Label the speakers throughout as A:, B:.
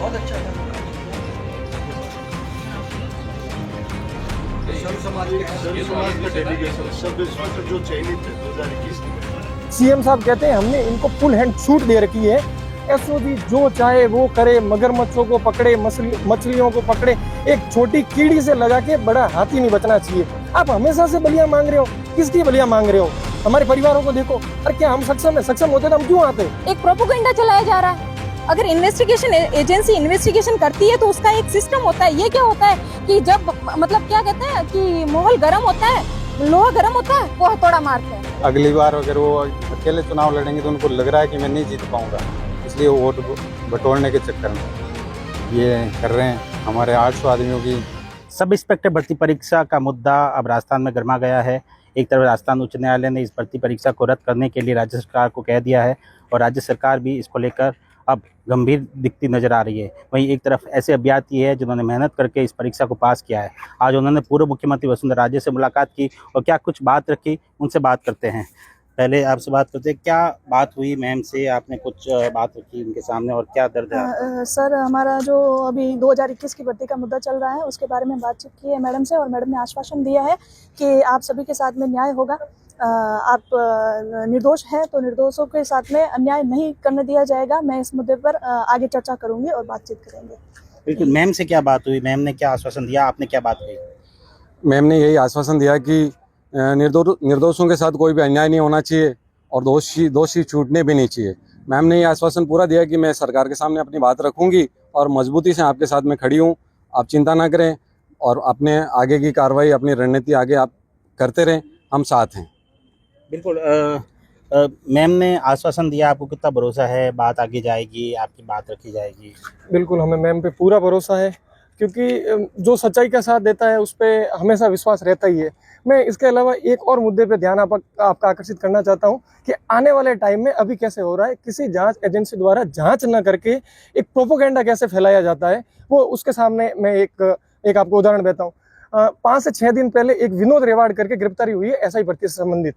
A: बहुत अच्छा था।
B: जो चयनित थे 2021 में,
C: सीएम साहब कहते हैं हमने इनको फुल हैंड छूट दे रखी है। एसओजी जो चाहे वो करे, मगरमच्छों को पकड़े, मछलियों को पकड़े, एक छोटी कीड़ी से लगा के बड़ा हाथी नहीं बचना चाहिए। आप हमेशा से बलियां मांग रहे हो, किसकी बलियां मांग रहे हो? हमारे परिवारों को देखो। अरे क्या हम सक्षम है? सक्षम होते तो हम क्यों आते?
D: एक प्रोपेगेंडा चलाया जा रहा है। अगर इन्वेस्टिगेशन एजेंसी इन्वेस्टिगेशन करती है तो उसका एक सिस्टम होता है। ये क्या होता है कि जब मतलब क्या कहते हैं कि माहौल गर्म होता है, लोहा गर्म होता है, वो हथौड़ा मारते हैं।
E: अगली बार अगर वो अकेले चुनाव लड़ेंगे तो उनको लग रहा है कि मैं नहीं जीत पाऊंगा, इसलिए वो वोट बटोरने के चक्कर में ये कर रहे हैं। हमारे 800 आदमियों की
F: सब इंस्पेक्टर भर्ती परीक्षा का मुद्दा अब राजस्थान में गर्मा गया है। एक तरफ राजस्थान उच्च न्यायालय ने इस भर्ती परीक्षा को रद्द करने के लिए राज्य सरकार को कह दिया है और राज्य सरकार भी इसको लेकर अब गंभीर दिखती नजर आ रही है। वहीं एक तरफ ऐसे अभ्यर्थी है जिन्होंने मेहनत करके इस परीक्षा को पास किया है। आज उन्होंने पूर्व मुख्यमंत्री वसुंधरा राजे से मुलाकात की और क्या कुछ बात रखी, उनसे बात करते हैं। पहले आपसे बात करते हैं, क्या बात हुई मैम से? आपने कुछ बात रखी उनके सामने और क्या दर्द है?
G: सर, हमारा जो अभी 2021 की भर्ती का मुद्दा चल रहा है उसके बारे में बातचीत की है मैडम से, और मैडम ने आश्वासन दिया है कि आप सभी के साथ में न्याय होगा। आप निर्दोष हैं तो निर्दोषों के साथ में अन्याय नहीं करने दिया जाएगा। मैं इस मुद्दे पर आगे चर्चा करूंगी और बातचीत करेंगे।
F: बिल्कुल, मैम से क्या बात हुई? मैम ने क्या आश्वासन दिया? आपने क्या बात कही?
E: मैम ने यही आश्वासन दिया कि निर्दोषों के साथ कोई भी अन्याय नहीं होना चाहिए और दोषी छूटने भी नहीं चाहिए। मैम ने ये आश्वासन पूरा दिया कि मैं सरकार के सामने अपनी बात रखूंगी और मजबूती से आपके साथ में खड़ी हूँ, आप चिंता ना करें और अपने आगे की कार्रवाई, अपनी रणनीति आगे आप करते रहें, हम साथ हैं।
F: बिल्कुल, मैम ने आश्वासन दिया, आपको कितना भरोसा है बात आगे जाएगी, आपकी बात रखी जाएगी?
C: बिल्कुल, हमें मैम पे पूरा भरोसा है, क्योंकि जो सच्चाई का साथ देता है उस पर हमेशा विश्वास रहता ही है। मैं इसके अलावा एक और मुद्दे पे ध्यान आपका आकर्षित करना चाहता हूं कि आने वाले टाइम में अभी कैसे हो रहा है, किसी जांच एजेंसी द्वारा जांच न करके एक प्रोपोगेंडा कैसे फैलाया जाता है, वो उसके सामने मैं एक आपको उदाहरण देता हूँ। 5 से 6 दिन पहले एक विनोद रेवाड़ करके गिरफ्तारी हुई है एसआई भर्ती से संबंधित।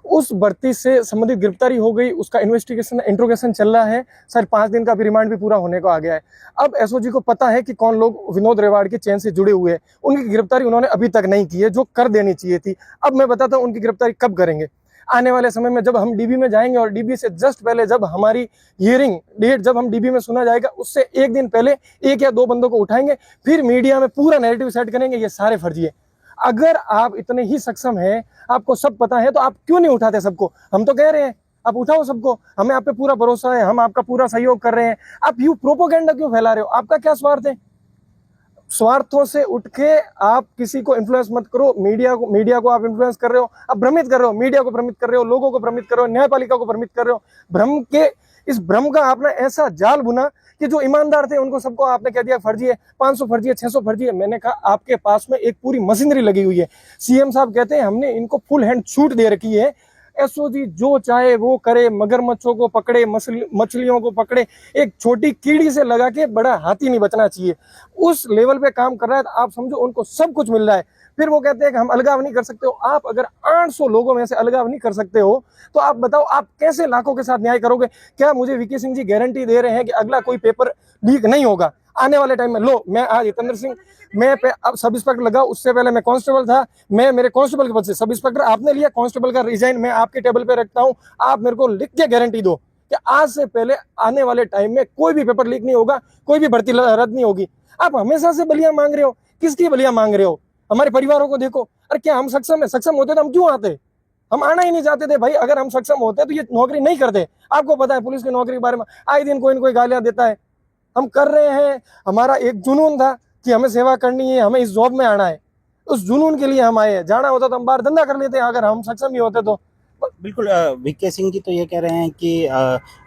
C: उस भर्ती से संबंधित गिरफ्तारी हो गई, उसका इंट्रोगेशन चल रहा है। सर 5 दिन का भी रिमांड भी पूरा होने को आ गया है। अब एसओजी को पता है कि कौन लोग विनोद रेवाड़ की चेन से जुड़े हुए हैं। उनकी गिरफ्तारी उन्होंने अभी तक नहीं की है, जो कर देनी चाहिए थी। अब मैं बताता हूँ उनकी गिरफ्तारी कब करेंगे। आने वाले समय में जब हम डीबी में जाएंगे और डीबी से जस्ट पहले जब हमारी हियरिंग डेट जब हम डीबी में सुना जाएगा, उससे 1 दिन पहले 1 या 2 बंदों को उठाएंगे, फिर मीडिया में पूरा नैरेटिव सेट करेंगे ये सारे फर्जी है। अगर आप इतने ही सक्षम हैं, आपको सब पता है, तो आप क्यों नहीं उठाते सबको? हम तो कह रहे हैं आप उठाओ सबको, हमें आप पे पूरा भरोसा है, हम आपका पूरा सहयोग कर रहे हैं। आप यू प्रोपोगेंडा क्यों फैला रहे हो? आपका क्या स्वार्थ है? स्वार्थों से उठ के आप किसी को इन्फ्लुएंस मत करो। मीडिया को आप इन्फ्लुएंस कर रहे हो, आप भ्रमित कर रहे हो, मीडिया को भ्रमित कर रहे हो, लोगों को भ्रमित कर रहे हो, न्यायपालिका को भ्रमित कर रहे हो। इस भ्रम का आपने ऐसा जाल बुना कि जो ईमानदार थे उनको सबको आपने कह दिया फर्जी है, 500 फर्जी है, 600 फर्जी है। मैंने कहा आपके पास में एक पूरी मशीनरी लगी हुई है। सीएम साहब कहते हैं हमने इनको फुल हैंड छूट दे रखी है। एसओजी जो चाहे वो करे, मगरमच्छों को पकड़े, मछलियों को पकड़े, एक छोटी कीड़ी से लगा के बड़ा हाथी नहीं बचना चाहिए। उस लेवल पे काम कर रहा है, तो आप समझो उनको सब कुछ मिल रहा है। फिर वो कहते हैं कि हम अलगाव नहीं कर सकते हो। आप अगर 800 लोगों में से अलगाव नहीं कर सकते हो तो आप बताओ आप कैसे लाखों के साथ न्याय करोगे? क्या मुझे वीके सिंह जी गारंटी दे रहे हैं कि अगला कोई पेपर लीक नहीं होगा आने वाले टाइम में? लो, मैं आज हितेंद्र सिंह, मैं अब सब इंस्पेक्टर लगा, उससे पहले मैं कांस्टेबल था। मैं मेरे कांस्टेबल के पद से सब इंस्पेक्टर आपने लिया, कांस्टेबल का रिजाइन मैं आपके टेबल पे रखता हूं। आप मेरे को लिख के गारंटी दो कि आज से पहले आने वाले टाइम में कोई भी पेपर लीक नहीं होगा, कोई भी भर्ती रद्द नहीं होगी। आप हमेशा से बलियां मांग रहे हो, किसकी बलियां मांग रहे हो? हमारे परिवारों को देखो। अरे क्या हम सक्षम है? सक्षम होते तो हम क्यों आते? हम आना ही नहीं चाहते थे भाई। अगर हम सक्षम होते तो ये नौकरी नहीं करते। आपको पता है पुलिस की नौकरी के बारे में आए दिन कोई न कोई गालियां देता है। हम कर रहे हैं, हमारा एक जुनून था कि हमें सेवा करनी है, हमें इस जॉब में आना है। उस जुनून के लिए हम आए हैं। जाना होता तो हम बाहर धंधा कर लेते हैं अगर हम सक्षम ही होते तो।
F: बिल्कुल, वीके सिंह जी तो ये कह रहे हैं कि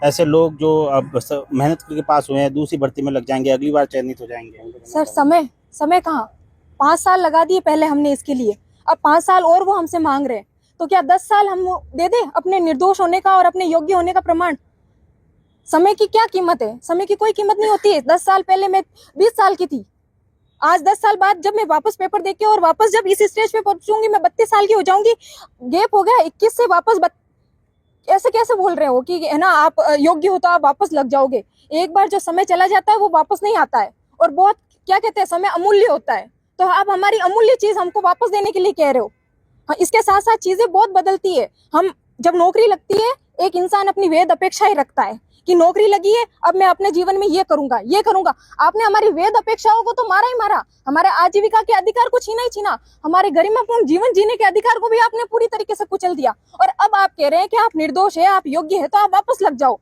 F: ऐसे लोग जो अब मेहनत करके पास हुए हैं दूसरी भर्ती में लग जाएंगे, अगली बार चयनित हो जाएंगे।
D: सर समय कहाँ? 5 साल लगा दिए पहले हमने इसके लिए, अब 5 साल और वो हमसे मांग रहे हैं। तो क्या 10 साल हम दे दे अपने निर्दोष होने का और अपने योग्य होने का प्रमाण? समय की क्या कीमत है? समय की कोई कीमत नहीं होती है। 10 साल पहले मैं 20 साल की थी, आज 10 साल बाद जब मैं वापस पेपर दे के और वापस जब इस स्टेज पे पहुंचूंगी मैं 32 साल की हो जाऊंगी। गैप हो गया 21 से वापस ऐसे कैसे बोल रहे हो कि है ना आप योग्य हो तो आप वापस लग जाओगे। एक बार जो समय चला जाता है वो वापस नहीं आता है, और बहुत क्या कहते हैं, समय अमूल्य होता है। तो आप हमारी अमूल्य चीज हमको वापस देने के लिए कह रहे हो। हाँ, इसके साथ साथ चीजें बहुत बदलती है। हम जब नौकरी लगती है, एक इंसान अपनी वेद अपेक्षाएं रखता है कि नौकरी लगी है, अब मैं अपने जीवन में ये करूंगा ये करूंगा। आपने हमारी वेद अपेक्षाओं को तो मारा ही मारा, हमारे आजीविका के अधिकार को छीना ही छीना, हमारे गरिमापूर्ण जीवन जीने के अधिकार को भी आपने पूरी तरीके से कुचल दिया। और अब आप कह रहे हैं कि आप निर्दोष है, आप योग्य है, तो आप वापस लग जाओ।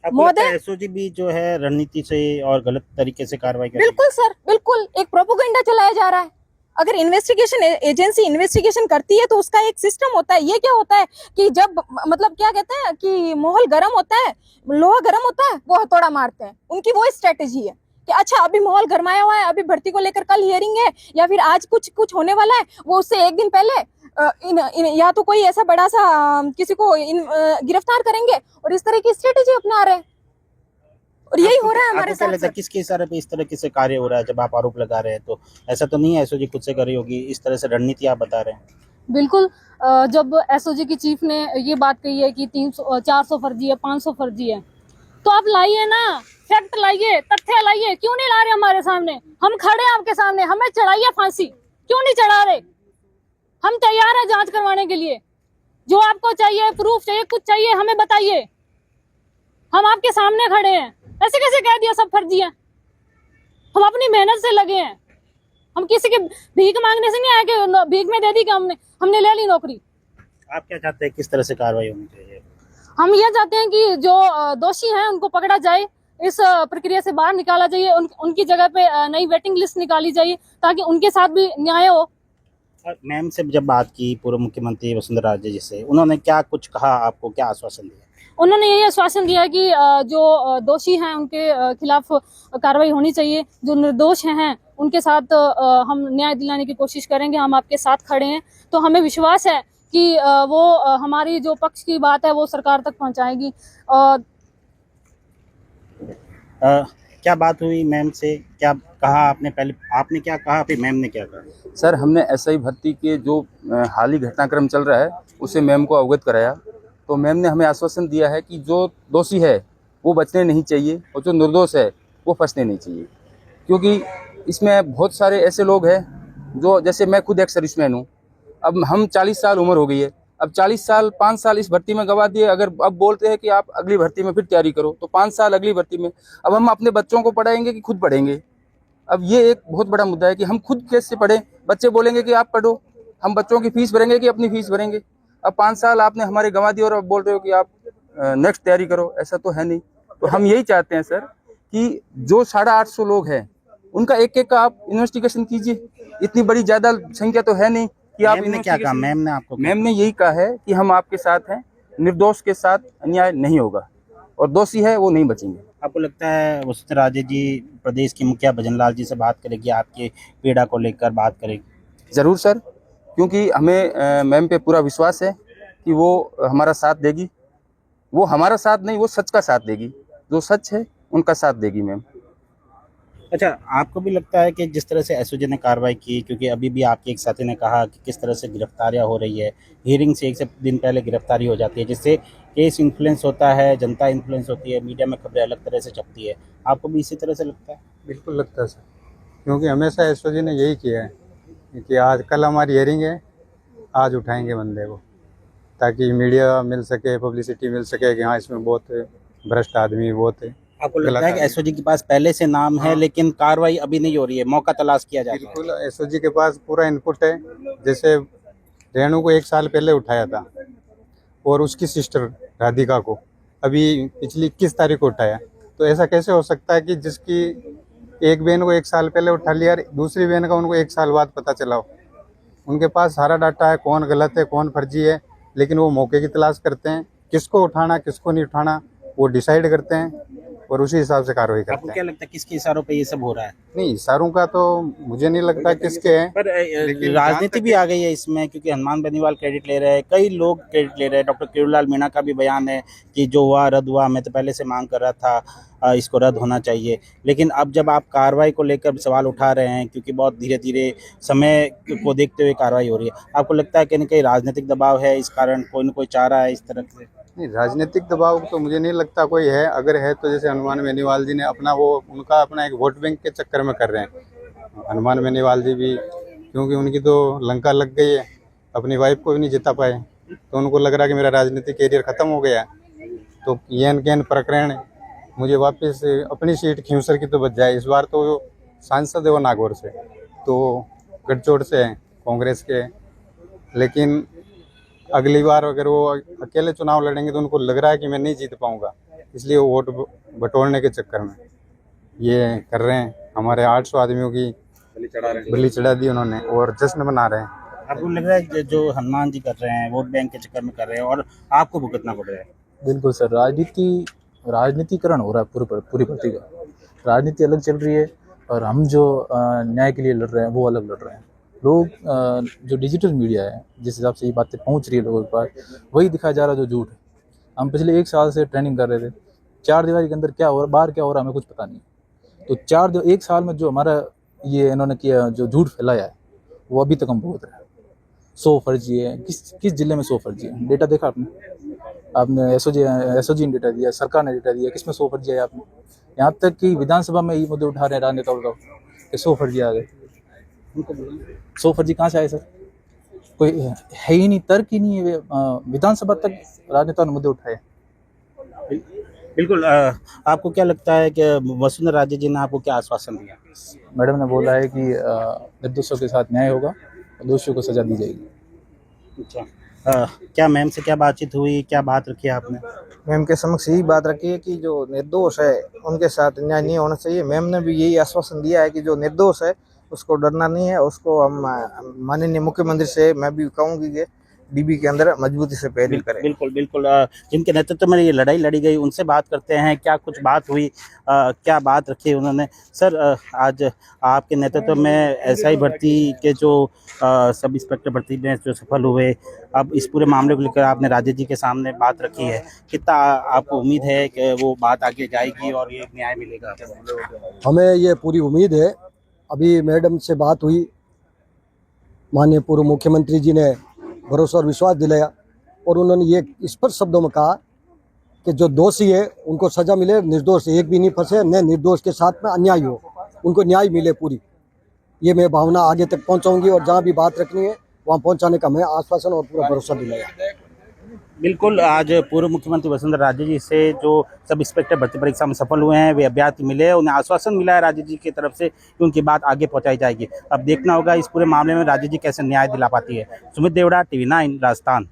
F: महोदय एसओजी भी जो है रणनीति से और गलत तरीके से कार्रवाई कर रही है।
D: बिल्कुल सर, बिल्कुल एक प्रोपोगेंडा चलाया जा रहा है। अगर इन्वेस्टिगेशन एजेंसी इन्वेस्टिगेशन करती है तो उसका एक सिस्टम होता है। ये क्या होता है कि जब मतलब क्या कहते हैं कि माहौल गर्म होता है, लोहा गर्म होता है, वो हथौड़ा मारते हैं। उनकी वो स्ट्रेटेजी है कि अच्छा अभी माहौल गर्माया हुआ है, अभी भर्ती को लेकर कल हियरिंग है या फिर आज कुछ होने वाला है, वो उससे एक दिन पहले या तो कोई ऐसा बड़ा सा किसी को गिरफ्तार करेंगे, और इस तरह की स्ट्रेटेजी अपना रहे हैं। और यही हो रहा है हमारे
F: आपको क्या लगता है
D: साथ।
F: किसके इशारे पे इस तरह से कार्य हो रहा है? जब आप आरोप लगा रहे हैं तो ऐसा तो नहीं है एसओजी खुद से कर रही होगी, इस तरह से रणनीति आप बता रहे हैं।
A: बिल्कुल। जब एसओजी की चीफ ने ये बात कही है कि 400 फर्जी है, 500 फर्जी है, तो आप लाइए ना, फैक्ट लाइए, तथ्य लाइए। क्यों नहीं ला रहे हमारे सामने? हम खड़े हैं आपके सामने, हमें चढ़ाइए फांसी। क्यों नहीं चढ़ा रहे? हम तैयार हैं जांच करवाने के लिए। जो आपको चाहिए, प्रूफ चाहिए, कुछ चाहिए, हमें बताइए। हम आपके सामने खड़े हैं। ऐसे कैसे कह दिया सब फर्जी है? हम अपनी मेहनत से लगे हैं। हम किसी के भीख मांगने से नहीं आए कि भीख में दे दी कि हमने ले ली नौकरी।
F: आप क्या चाहते हैं, किस तरह से कार्रवाई होनी चाहिए?
A: हम ये चाहते हैं कि जो दोषी हैं उनको पकड़ा जाए, इस प्रक्रिया से बाहर निकाला जाइए, उनकी जगह पे नई वेटिंग लिस्ट निकाली जाए ताकि उनके साथ भी न्याय हो।
F: मैम से जब बात की पूर्व मुख्यमंत्री वसुंधरा राजे जी से, उन्होंने क्या कुछ कहा, आपको क्या आश्वासन दिया?
A: उन्होंने यही आश्वासन दिया कि जो दोषी हैं उनके खिलाफ कार्रवाई होनी चाहिए, जो निर्दोष हैं उनके साथ हम न्याय दिलाने की कोशिश करेंगे। हम आपके साथ खड़े हैं। तो हमें विश्वास है कि वो हमारी जो पक्ष की बात है वो सरकार तक पहुंचाएगी।
F: क्या बात हुई मैम से, क्या कहा आपने? पहले आपने क्या कहा, फिर मैम ने क्या कहा?
H: सर, हमने एसआई भर्ती के जो हाल ही घटनाक्रम चल रहा है उसे मैम को अवगत कराया। तो मैम ने हमें आश्वासन दिया है कि जो दोषी है वो बचने नहीं चाहिए और जो निर्दोष है वो फंसने नहीं चाहिए, क्योंकि इसमें बहुत सारे ऐसे लोग हैं जो, जैसे मैं खुद एक सर्विसमैन हूँ। अब हम 40 साल उम्र हो गई है, अब 40 साल 5 साल इस भर्ती में गवा दिए। अगर अब बोलते हैं कि आप अगली भर्ती में फिर तैयारी करो, तो 5 साल अगली भर्ती में अब हम अपने बच्चों को पढ़ाएंगे कि खुद पढ़ेंगे? अब ये एक बहुत बड़ा मुद्दा है कि हम खुद कैसे पढ़ें। बच्चे बोलेंगे कि आप पढ़ो, हम बच्चों की फीस भरेंगे कि अपनी फीस भरेंगे? अब 5 साल आपने हमारे गंवा दिए और अब बोल रहे हो कि आप नेक्स्ट तैयारी करो, ऐसा तो है नहीं। तो हम यही चाहते हैं सर कि जो 850 लोग हैं उनका एक एक का आप इन्वेस्टिगेशन कीजिए। इतनी बड़ी ज्यादा संख्या तो है नहीं कि आप।
F: मैम ने क्या कहा? मैम ने आपको
H: मैम ने यही कहा है कि हम आपके साथ हैं, निर्दोष के साथ अन्याय नहीं होगा और दोषी है वो नहीं बचेंगे।
F: आपको लगता है वसुंधरा राजे जी प्रदेश की मुखिया भजन लाल जी से बात करेगी, आपके पीड़ा को लेकर बात करेगी?
H: ज़रूर सर, क्योंकि हमें मैम पे पूरा विश्वास है कि वो हमारा साथ देगी। वो हमारा साथ नहीं, वो सच का साथ देगी। जो सच है उनका साथ देगी मैम।
F: अच्छा, आपको भी लगता है कि जिस तरह से एसओजी ने कार्रवाई की, क्योंकि अभी भी आपके एक साथी ने कहा कि किस तरह से गिरफ्तारियां हो रही है, हियरिंग से एक से दिन पहले गिरफ्तारी हो जाती है, जिससे केस इन्फ्लुएंस होता है, जनता इन्फ्लुएंस होती है, मीडिया में खबरें अलग तरह से छपती है। आपको भी इसी तरह से लगता है?
I: बिल्कुल लगता है सर, क्योंकि हमेशा एसओजी ने यही किया है कि आज कल हमारी हियरिंग है, आज उठाएंगे बंदे को, ताकि मीडिया मिल सके, पब्लिसिटी मिल सके कि हाँ इसमें बहुत भ्रष्ट आदमी बहुत है।
F: आपको लगता है कि एसओजी के पास पहले से नाम है, लेकिन कार्रवाई अभी नहीं हो रही है, मौका तलाश किया जाता है?
I: बिल्कुल, एसओजी के पास पूरा इनपुट है। जैसे रेणु को 1 साल पहले उठाया था और उसकी सिस्टर राधिका को अभी पिछली 21 तारीख को उठाया। तो ऐसा कैसे हो सकता है कि जिसकी एक बहन को 1 साल पहले उठा लिया, दूसरी बहन का उनको 1 साल बाद पता चला हो? उनके पास सारा डाटा है, कौन गलत है कौन फर्जी है, लेकिन वो मौके की तलाश करते हैं। किसको उठाना किसको नहीं उठाना वो डिसाइड करते हैं और उसी हिसाब से कार्रवाई करते
F: आपको
I: हैं।
F: क्या लगता है किसके इशारों पे ये सब हो रहा है?
I: नहीं, इशारों का तो मुझे नहीं लगता किसके हैं,
F: पर
I: लेकिन
F: राजनीति भी आ गई है इसमें, क्योंकि हनुमान बेनीवाल क्रेडिट ले रहे हैं, कई लोग क्रेडिट ले रहे हैं। डॉक्टर किरोड़ीलाल मीणा का भी बयान है कि जो हुआ रद्द हुआ, मैं तो पहले से मांग कर रहा था इसको रद्द होना चाहिए। लेकिन अब जब आप कार्रवाई को लेकर सवाल उठा रहे हैं, क्योंकि बहुत धीरे धीरे समय को देखते हुए कार्रवाई हो रही है, आपको लगता है कहीं ना कहीं राजनीतिक दबाव है, इस कारण कोई न कोई चाह रहा है इस तरह से?
I: नहीं, राजनीतिक दबाव तो मुझे नहीं लगता कोई है। अगर है तो जैसे हनुमान बेनीवाल जी ने अपना उनका अपना एक वोट बैंक के चक्कर में कर रहे हैं। हनुमान बेनीवाल जी भी, क्योंकि उनकी तो लंका लग गई है, अपनी वाइफ को भी नहीं जिता पाए, तो उनको लग रहा है कि मेरा राजनीतिक कैरियर खत्म हो गया है। तो येन केन प्रकरण मुझे वापस अपनी सीट खींवसर की तो बच जाए। इस बार तो सांसद है वो नागौर से, तो गठजोड़ से हैं कांग्रेस के, लेकिन अगली बार अगर वो अकेले चुनाव लड़ेंगे तो उनको लग रहा है कि मैं नहीं जीत पाऊंगा, इसलिए वो वोट बटोरने के चक्कर में ये कर रहे हैं। हमारे 800 आदमियों की बलि चढ़ा दी उन्होंने और जश्न मना रहे हैं।
F: आपको लग रहा है कि जो हनुमान जी कर रहे हैं वोट बैंक के चक्कर में कर रहे हैं और आपको भुगतना पड़ रहा है?
J: बिल्कुल सर, राजनीतिकरण हो रहा है पूरी भर्ती का। राजनीति अलग चल रही है और हम जो न्याय के लिए लड़ रहे हैं वो अलग लड़ रहे हैं। लोग जो डिजिटल मीडिया है जिस हिसाब से ये बातें पहुंच रही है लोगों के पास, वही दिखाया जा रहा है जो झूठ है। हम पिछले 1 साल से ट्रेनिंग कर रहे थे, 4 दीवारी के अंदर क्या हो रहा, बाहर क्या हो रहा, हमें कुछ पता नहीं। तो 1 साल में जो हमारा ये इन्होंने किया, जो झूठ फैलाया है, वो अभी तक हम भुगत रहे हैं। 100 फर्जी है, किस जिले में 100 फर्जी है? डेटा देखा आपने एसओजी ने डेटा दिया, सरकार ने डेटा दिया, किसमें 100 फर्जी है आपने? यहाँ तक कि विधानसभा में ये मुद्दे उठा रहे हैं राजनेता कि 100 फर्जी आ गए। 100 फर्जी कहाँ से आए सर? कोई है ही नहीं, तर्क ही नहीं है। विधानसभा तक राजनेता ने मुद्दे उठाए।
F: बिल्कुल। आपको क्या लगता है कि वसुंधरा राजे जी ने आपको क्या आश्वासन दिया?
J: मैडम ने बोला है कि निर्दोषों के साथ न्याय होगा और दोषियों को सजा दी जाएगी।
F: अच्छा, क्या मैम से क्या बातचीत हुई, क्या बात रखी आपने?
K: मैम के समक्ष यही बात रखी है कि जो निर्दोष है उनके साथ न्याय नहीं होना चाहिए। मैम ने भी यही आश्वासन दिया है कि जो निर्दोष है उसको डरना नहीं है, उसको हम माननीय मुख्यमंत्री से मैं भी कहूँगी कि डीबी के अंदर मजबूती से पहल करें।
F: बिल्कुल बिल्कुल। जिनके नेतृत्व में ये लड़ाई लड़ी गई उनसे बात करते हैं, क्या कुछ बात हुई, क्या बात रखी उन्होंने? सर, आज आपके नेतृत्व में एसआई भर्ती के जो सब इंस्पेक्टर भर्ती में जो सफल हुए, अब इस पूरे मामले को लेकर आपने राज्य जी के सामने बात रखी है, कितना आपको उम्मीद है कि वो बात आगे जाएगी और ये न्याय मिलेगा?
L: हमें ये पूरी उम्मीद है। अभी मैडम से बात हुई, माननीय पूर्व मुख्यमंत्री जी ने भरोसा और विश्वास दिलाया और उन्होंने ये स्पष्ट शब्दों में कहा कि जो दोषी है उनको सजा मिले, निर्दोष एक भी नहीं फंसे, न निर्दोष के साथ में अन्याय हो, उनको न्याय मिले पूरी। ये मैं भावना आगे तक पहुंचाऊंगी और जहां भी बात रखनी है वहां पहुंचाने का मैं आश्वासन और पूरा भरोसा दिलाया।
F: बिल्कुल। आज पूर्व मुख्यमंत्री वसुंधरा राजे जी से जो सब इंस्पेक्टर भर्ती परीक्षा में सफल हुए हैं वे अभ्यर्थी मिले, उन्हें आश्वासन मिला है राज्य जी की तरफ से कि उनकी बात आगे पहुंचाई जाएगी। अब देखना होगा इस पूरे मामले में राज्य जी कैसे न्याय दिला पाती है। सुमित देवड़ा, TV9 राजस्थान।